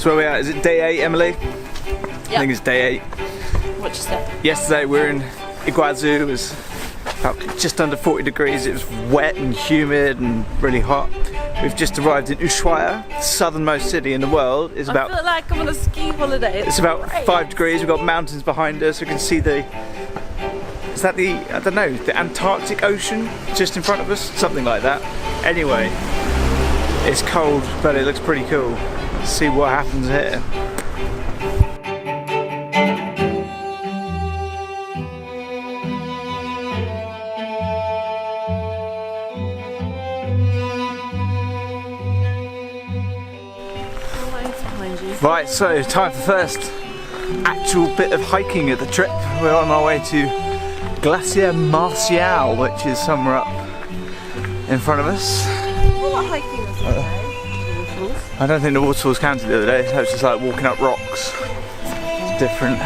So where are we at? Is it day 8, Emily? Yep. I think it's day 8. What you said? Yesterday we were in Iguazu. It was about just under 40 degrees. It was wet and humid and really hot. We've just arrived in Ushuaia, the southernmost city in the world. It's about, I feel like I'm on a ski holiday. It's about 5 degrees. We've got mountains behind us. We can see the, is that the, I don't know, the Antarctic Ocean just in front of us? Something like that. Anyway, it's cold, but it looks pretty cool. Let's see what happens here. Right, so time for the first actual bit of hiking of the trip. We're on our way to Glacier Martial, which is somewhere up in front of us. What hiking was that day? I don't think the waterfalls counted the other day, so it's just like walking up rocks. It's different.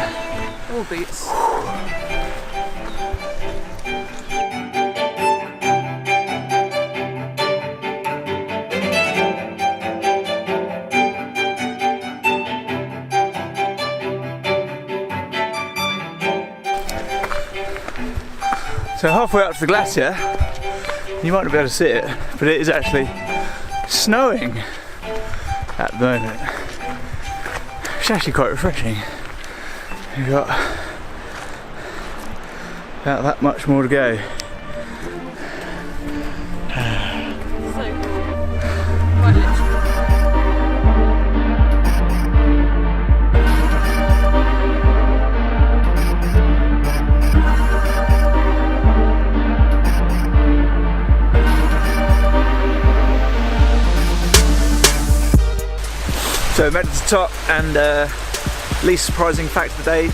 All boots. So halfway up to the glacier, you might not be able to see it, but it is actually snowing at the moment. It's actually quite refreshing. We've got about that much more to go. So cool. Quite literally. So we made it to the top, and least surprising fact of the day,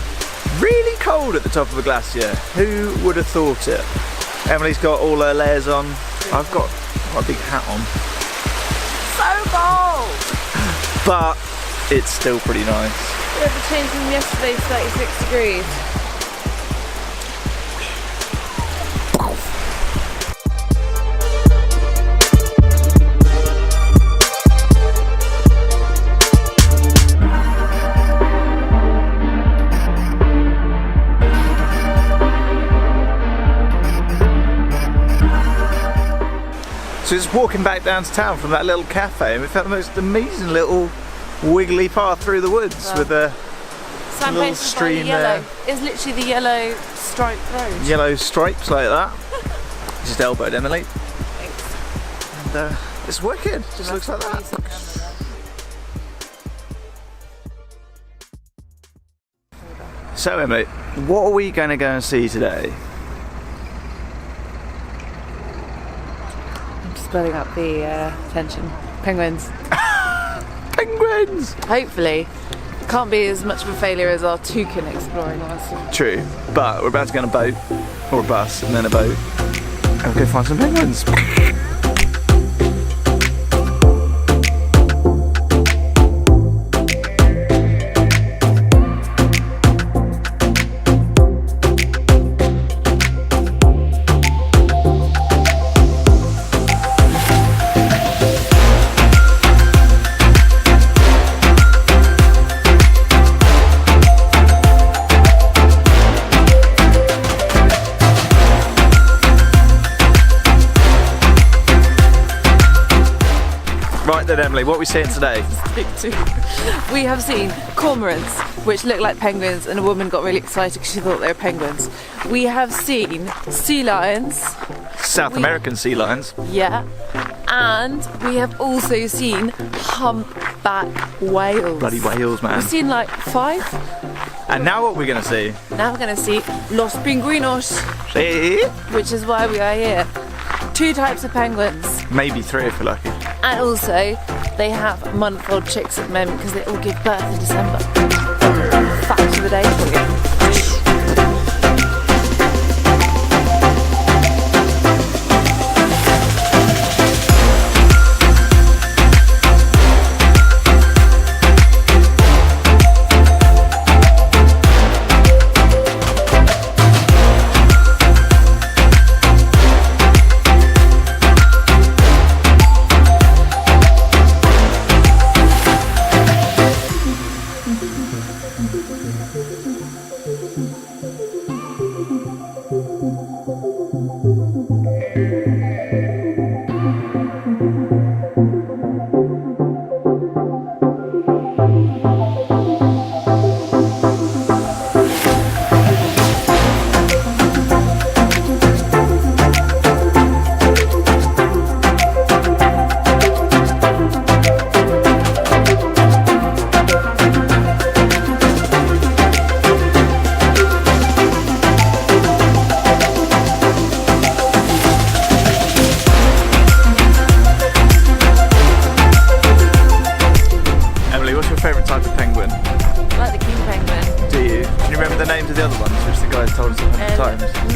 really cold at the top of the glacier. Who would have thought it? Emily's got all her layers on. I've got a big hat on. So cold! But it's still pretty nice. Yeah, the change from yesterday's 36 degrees. So just walking back down to town from that little cafe, and we found the most amazing little wiggly path through the woods with a little stream there. It's literally the yellow striped road. Yellow stripes like that. Just elbowed Emily. Thanks. And it's wicked. Just looks like that. So Emily, what are we going to go and see today? Spelling up the tension. Penguins. Penguins! Hopefully. Can't be as much of a failure as our toucan exploring, honestly. True, but we're about to go on a boat, or a bus, and then a boat, and we'll go find some penguins. Right then Emily, what are we seeing today? We have seen cormorants, which look like penguins, and a woman got really excited because she thought they were penguins. We have seen sea lions. South American sea lions. Yeah. And we have also seen humpback whales. Bloody whales, man. We've seen like 5. And now what we're going to see? Now we're going to see los pingüinos, See? which is why we are here. 2 types of penguins. Maybe 3 if you're lucky. And also, they have month-old chicks at the moment because they all give birth in December. Fact of the day for you.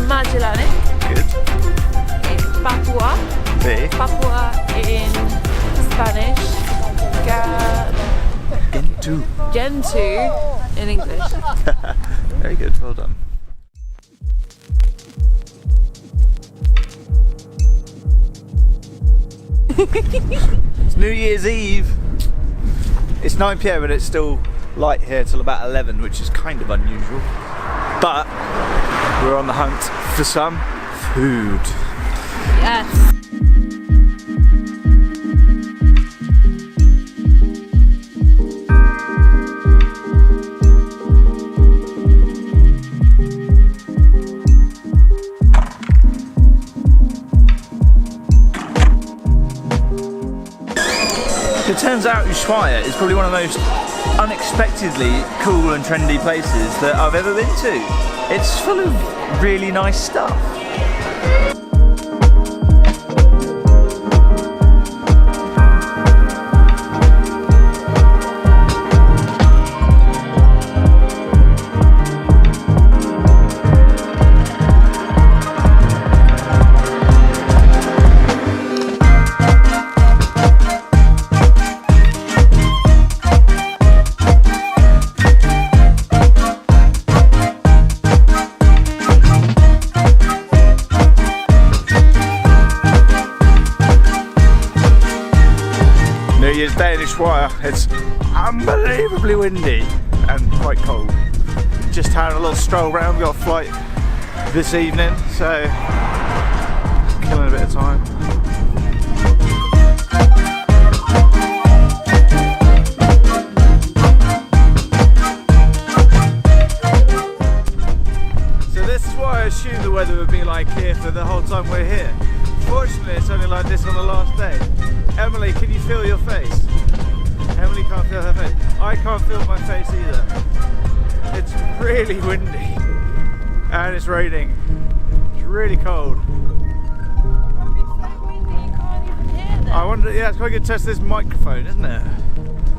Magellanic Good. in Papua. See? Papua in Spanish. Gentoo. Gentoo in English. Very good, well done. It's New Year's Eve. It's 9 PM and it's still light here till about 11, which is kind of unusual. But we're on the hunt for some food. Yes. It turns out Ushuaia is probably one of the most unexpectedly cool and trendy places that I've ever been to. It's full of really nice stuff. New Year's Day in Ushuaia, it's unbelievably windy and quite cold. Just had a little stroll around, we got a flight this evening, so killing a bit of time. So this is what I assumed the weather would be like here for the whole time we're here. Fortunately, it's only like this on the last day. Emily, can you feel your face? Emily can't feel her face. I can't feel my face either. It's really windy and it's raining. It's really cold. I wonder, yeah, it's quite a good test of this microphone, isn't it?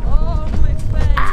Oh, my face.